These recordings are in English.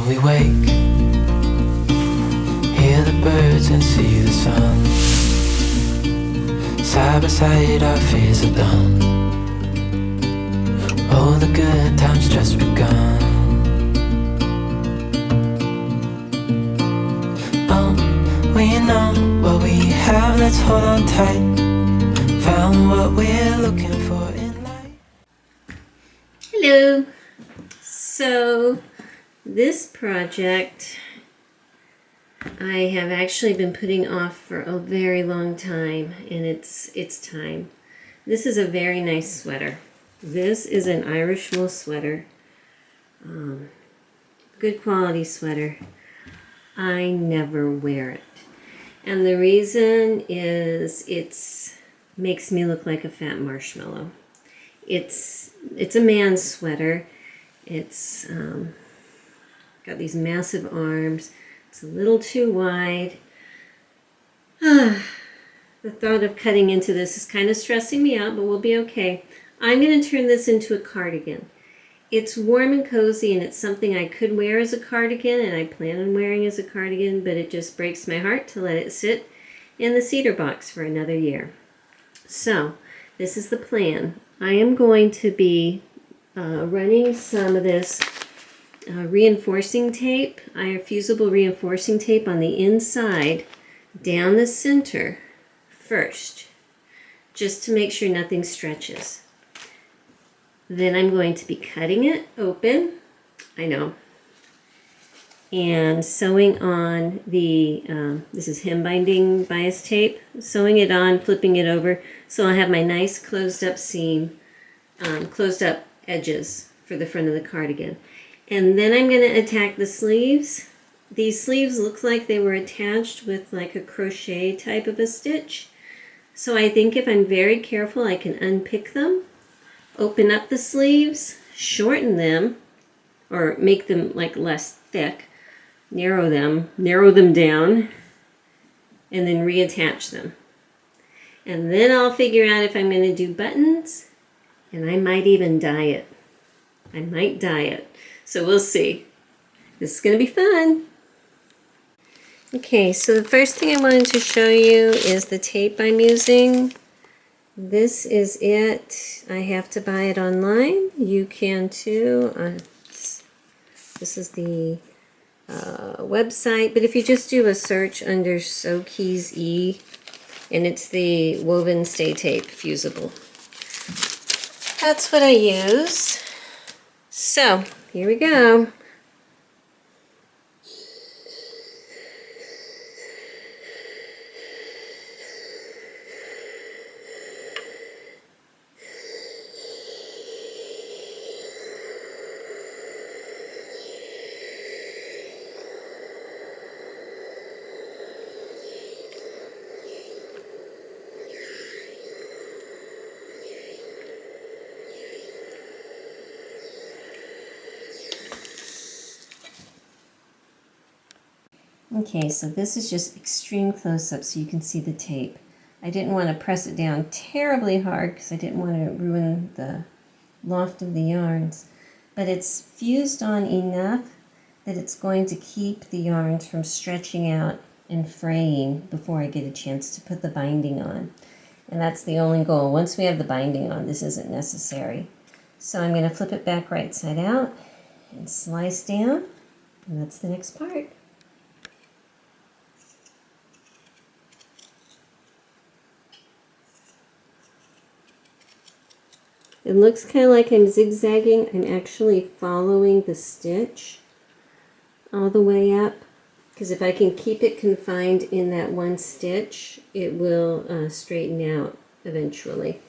we wake, hear the birds and see the sun. Side by side our fears are done. All the good times just begun. We know what we have, let's hold on tight. Found what we're looking for in life. Hello. So this project I have actually been putting off for a very long time, and it's time. This is a very nice sweater. This is an Irish wool sweater. Good quality sweater. I never wear it. And the reason is it makes me look like a fat marshmallow. It's a man's sweater. It's got these massive arms. It's a little too wide. The thought of cutting into this is kind of stressing me out, but we'll be okay. I'm going to turn this into a cardigan. It's warm and cozy, and it's something I could wear as a cardigan, and I plan on wearing as a cardigan, but it just breaks my heart to let it sit in the cedar box for another year. So, this is the plan. I am going to be running some of this reinforcing tape, fusible reinforcing tape on the inside, down the center first, just to make sure nothing stretches. Then I'm going to be cutting it open, I know, and sewing on the, this is hem binding bias tape, sewing it on, flipping it over, so I'll have my nice closed up seam, closed up edges for the front of the cardigan. And then I'm going to attack the sleeves. These sleeves look like they were attached with like a crochet type of a stitch. So I think if I'm very careful, I can unpick them, open up the sleeves, shorten them, or make them like less thick, narrow them down, and then reattach them. And then I'll figure out if I'm going to do buttons, and I might even dye it. I might dye it. So we'll see. This is going to be fun. Okay, so the first thing I wanted to show you is the tape I'm using. This is it. I have to buy it online. You can too. This is the website, but if you just do a search under Sokeys E, and it's the woven stay tape fusible. That's what I use. So, here we go. Okay, so this is just extreme close-up so you can see the tape. I didn't want to press it down terribly hard because I didn't want to ruin the loft of the yarns. But it's fused on enough that it's going to keep the yarns from stretching out and fraying before I get a chance to put the binding on. And that's the only goal. Once we have the binding on, this isn't necessary. So I'm going to flip it back right side out and slice down, and that's the next part. It looks kind of like I'm zigzagging. I'm actually following the stitch all the way up, because if I can keep it confined in that one stitch, it will straighten out eventually.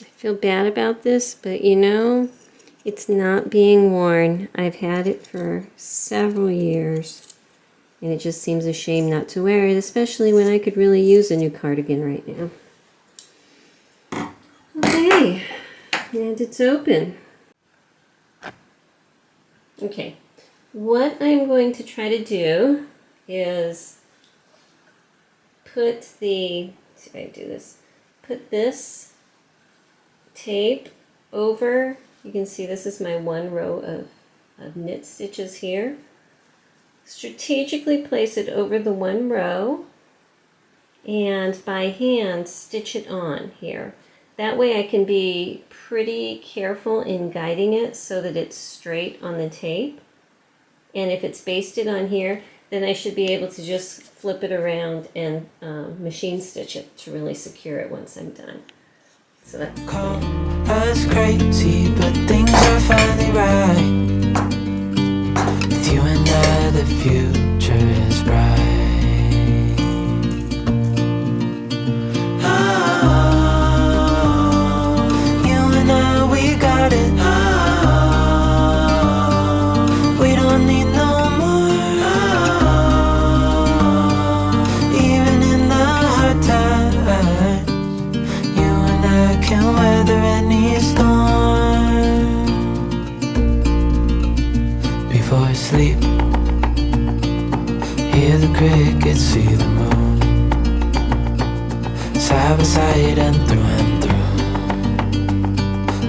I feel bad about this, but you know, it's not being worn. I've had it for several years, and it just seems a shame not to wear it, especially when I could really use a new cardigan right now. Okay, and it's open. Okay, what I'm going to try to do is put the, let's see if I do this, put this tape over, you can see this is my one row of knit stitches here. Strategically place it over the one row and by hand stitch it on here. That way I can be pretty careful in guiding it so that it's straight on the tape. And if it's basted on here, then I should be able to just flip it around and machine stitch it to really secure it once I'm done. So that's Call us crazy, but things are finally right. With you and I, the future is bright. You and I, we got it. We don't need no more. Even in the hard times, you and I can weather any storm. Before I sleep, hear the crickets, see the moon. Side by side and through.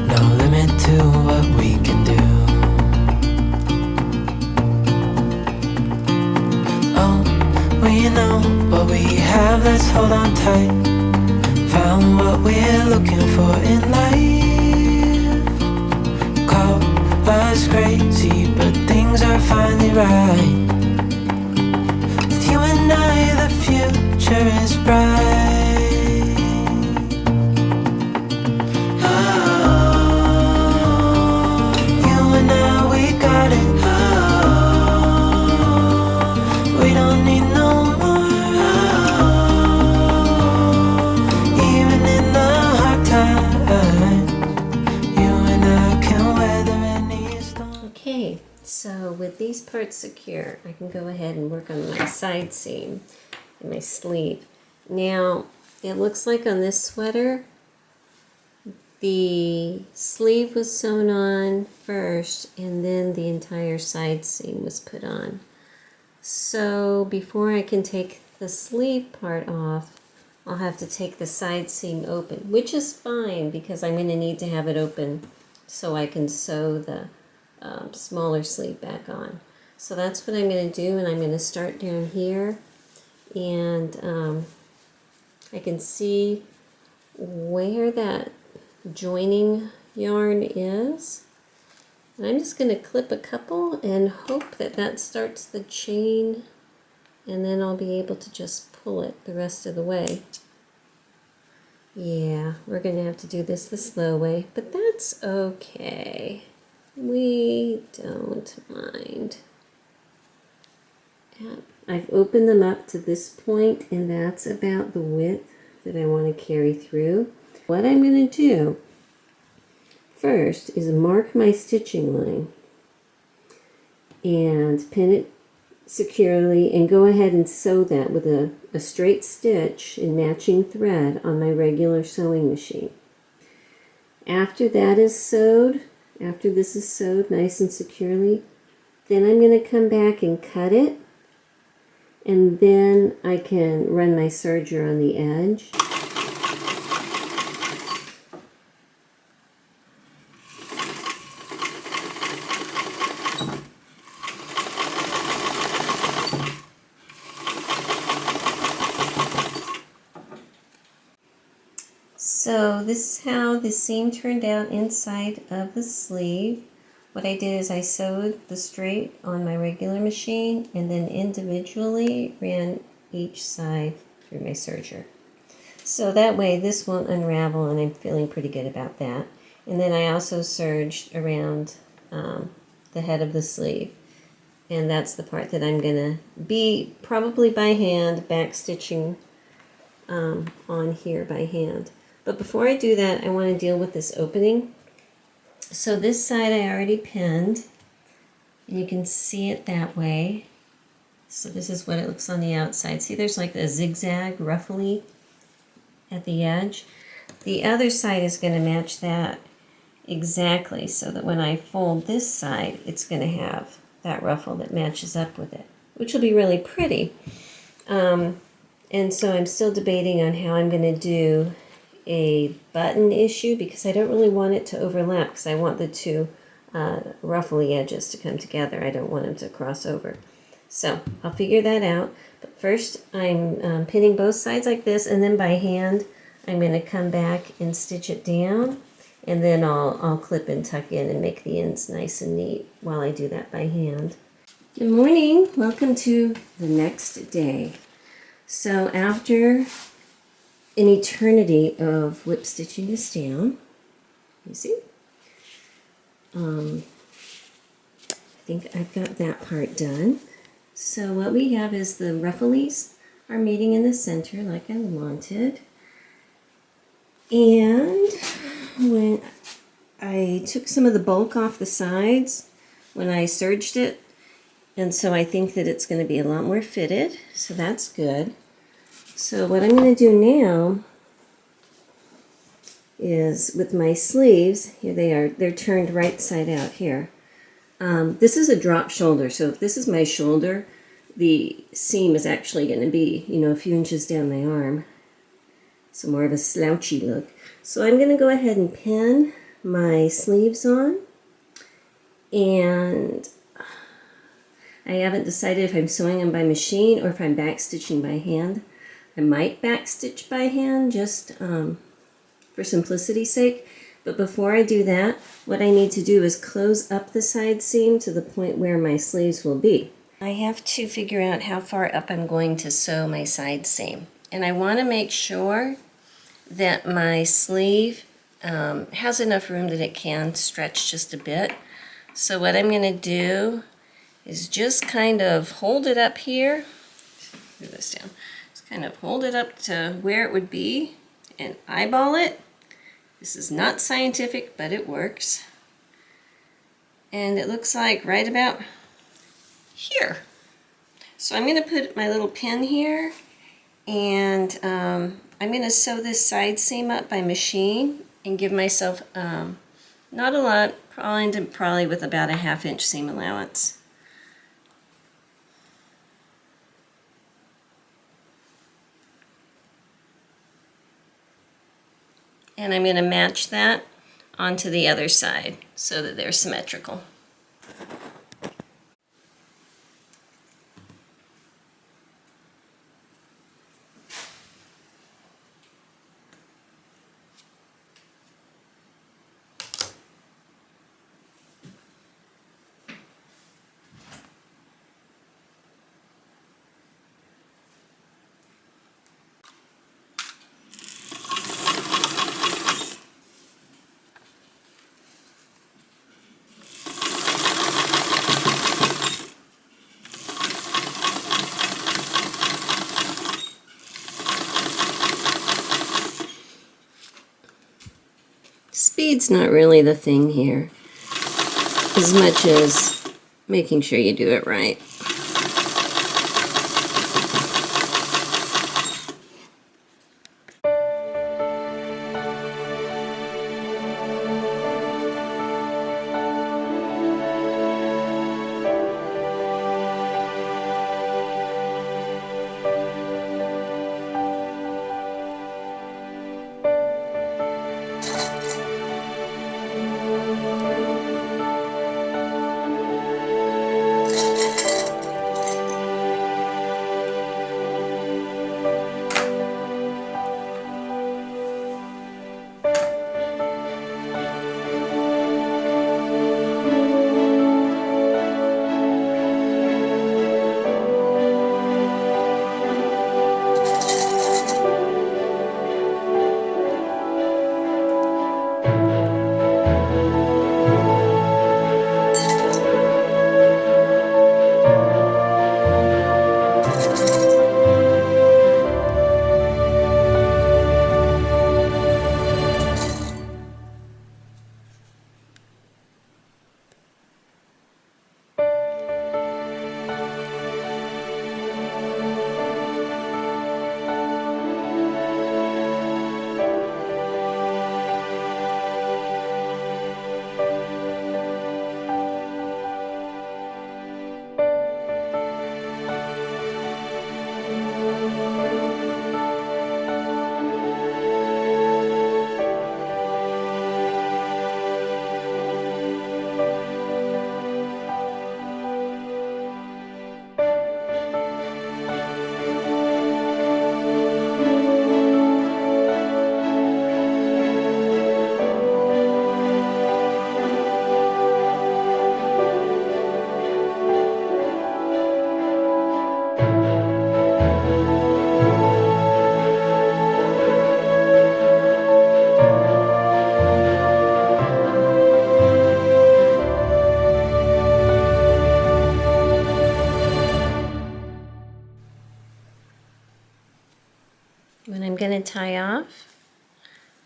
No limit to what we can do. Oh, we know what we have, let's hold on tight. Found what we're looking for in life. Call us crazy, but things are finally right. With you and I, the future is bright. You and I, we got it. We don't need no more. Even in the hard times, you and I can weather any storm. okay. So with these parts secure, I can go ahead and work on my side seam and my sleeve. Now, it looks like on this sweater, the sleeve was sewn on first and then the entire side seam was put on. So before I can take the sleeve part off, I'll have to take the side seam open, which is fine because I'm going to need to have it open so I can sew the smaller sleeve back on. So that's what I'm going to do, and I'm going to start down here, and I can see where that joining yarn is. And I'm just going to clip a couple and hope that that starts the chain, and then I'll be able to just pull it the rest of the way. Yeah, we're going to have to do this the slow way, but that's okay. We don't mind. Yeah, I've opened them up to this point, and that's about the width that I want to carry through. What I'm going to do first is mark my stitching line and pin it securely and go ahead and sew that with a straight stitch and matching thread on my regular sewing machine. After that is sewed, after this is sewed nice and securely, then I'm going to come back and cut it, and then I can run my serger on the edge. So this is how the seam turned out inside of the sleeve. What I did is I sewed the straight on my regular machine and then individually ran each side through my serger. So that way this won't unravel, and I'm feeling pretty good about that. And then I also serged around the head of the sleeve. And that's the part that I'm going to be probably by hand back stitching on here by hand. But before I do that, I want to deal with this opening. So this side I already pinned, and you can see it that way. So this is what it looks on the outside. See, there's like a zigzag ruffly at the edge. The other side is going to match that, exactly so that when I fold this side, it's going to have that ruffle that matches up with it, which will be really pretty. And so I'm still debating on how I'm going to do a button issue, because I don't really want it to overlap, because I want the two ruffly edges to come together. I don't want them to cross over. So I'll figure that out. But first I'm pinning both sides like this, and then by hand I'm going to come back and stitch it down, and then I'll clip and tuck in and make the ends nice and neat while I do that by hand. Good morning. Welcome to the next day. So after an eternity of whip stitching this down, you see, I think I've got that part done. So what we have is the rufflies are meeting in the center like I wanted. And when I took some of the bulk off the sides when I serged it, and so I think that it's going to be a lot more fitted, so that's good. So what I'm going to do now is with my sleeves, here they are, they're turned right side out here. This is a drop shoulder, so if this is my shoulder, the seam is actually going to be, you know, a few inches down my arm. So more of a slouchy look. So I'm going to go ahead and pin my sleeves on, and I haven't decided if I'm sewing them by machine or if I'm backstitching by hand. I might backstitch by hand just for simplicity's sake. But before I do that, what I need to do is close up the side seam to the point where my sleeves will be. I have to figure out how far up I'm going to sew my side seam. And I want to make sure that my sleeve has enough room that it can stretch just a bit. So what I'm going to do is just kind of hold it up here. Move this down. Just kind of hold it up to where it would be and eyeball it. This is not scientific, but it works. And it looks like right about here. So I'm going to put my little pin here, and I'm going to sew this side seam up by machine and give myself not a lot, probably with about a 1/2 inch seam allowance. And I'm going to match that onto the other side so that they're symmetrical. Speed's not really the thing here, as much as making sure you do it right. to tie off,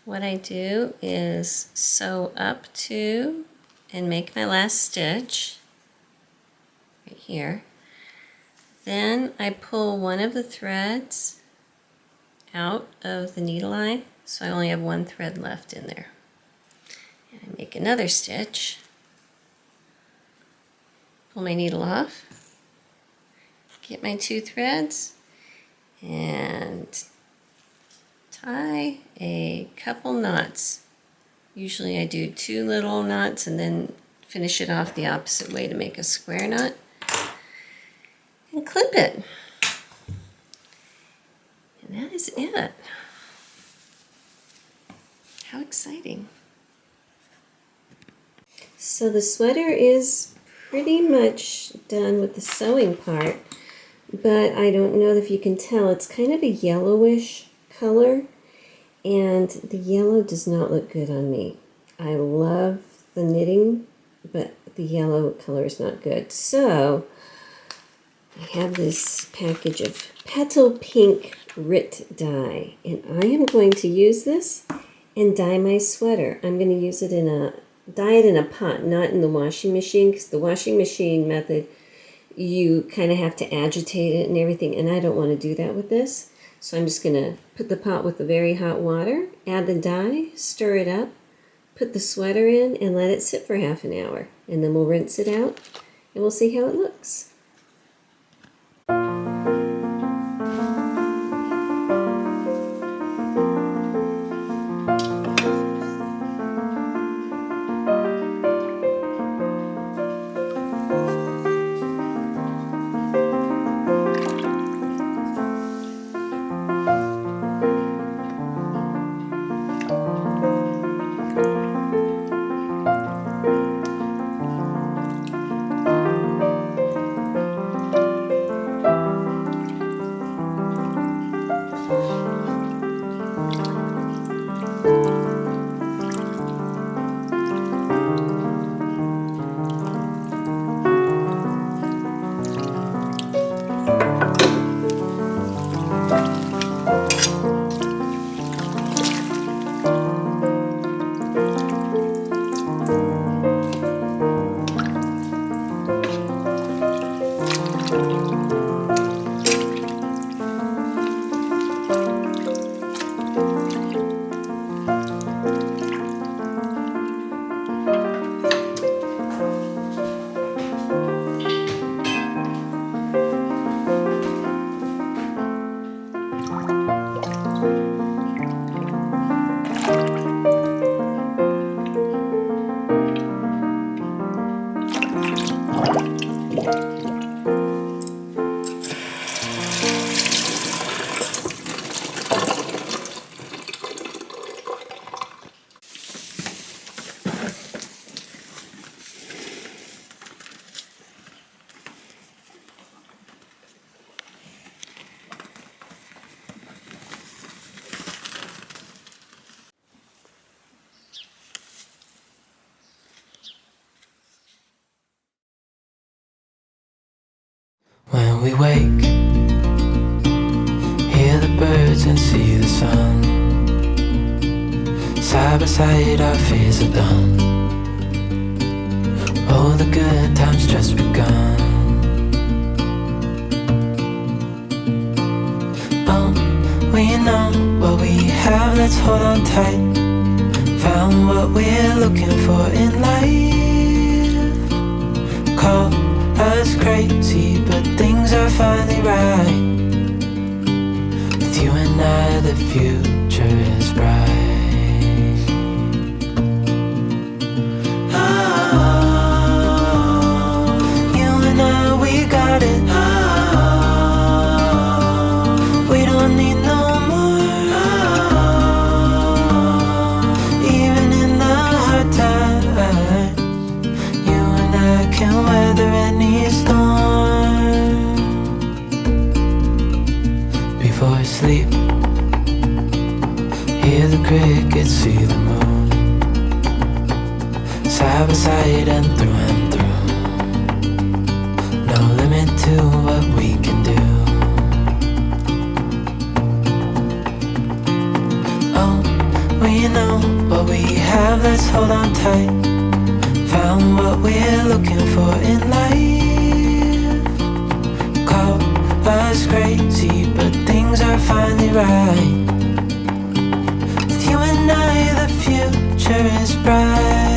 what I do is sew up to and make my last stitch right here. Then I pull one of the threads out of the needle line, so I only have one thread left in there. And I make another stitch, pull my needle off, get my two threads, and tie a couple knots. Usually I do two little knots and then finish it off the opposite way to make a square knot, and clip it. And that is it. How exciting. So the sweater is pretty much done with the sewing part, but I don't know if you can tell, it's kind of a yellowish color, and the yellow does not look good on me. I love the knitting, but the yellow color is not good. So I have this package of petal pink Rit dye, and I am going to use this and dye my sweater. I'm going to use it dye it in a pot, not in the washing machine, because the washing machine method, you kind of have to agitate it and everything, and I don't want to do that with this. So I'm just going to put the pot with the very hot water, add the dye, stir it up, put the sweater in, and let it sit for half an hour. And then we'll rinse it out, and we'll see how it looks. When we wake, hear the birds and see the sun. Side by side our fears are done. Oh, the good times just begun. We know what we have, let's hold on tight. Found what we're looking for in life. Call us crazy, but things are finally right. With you and I, the future is bright. Oh, you and I, we got it. Oh, we don't need no more. Oh, even in the hard times, you and I can weather any storm. Before I sleep, hear the crickets, see the moon. Side by side and through. No limit to what we can do. tight. Found what we're looking for in life. Call us crazy, but things are finally right. With you and I, the future is bright.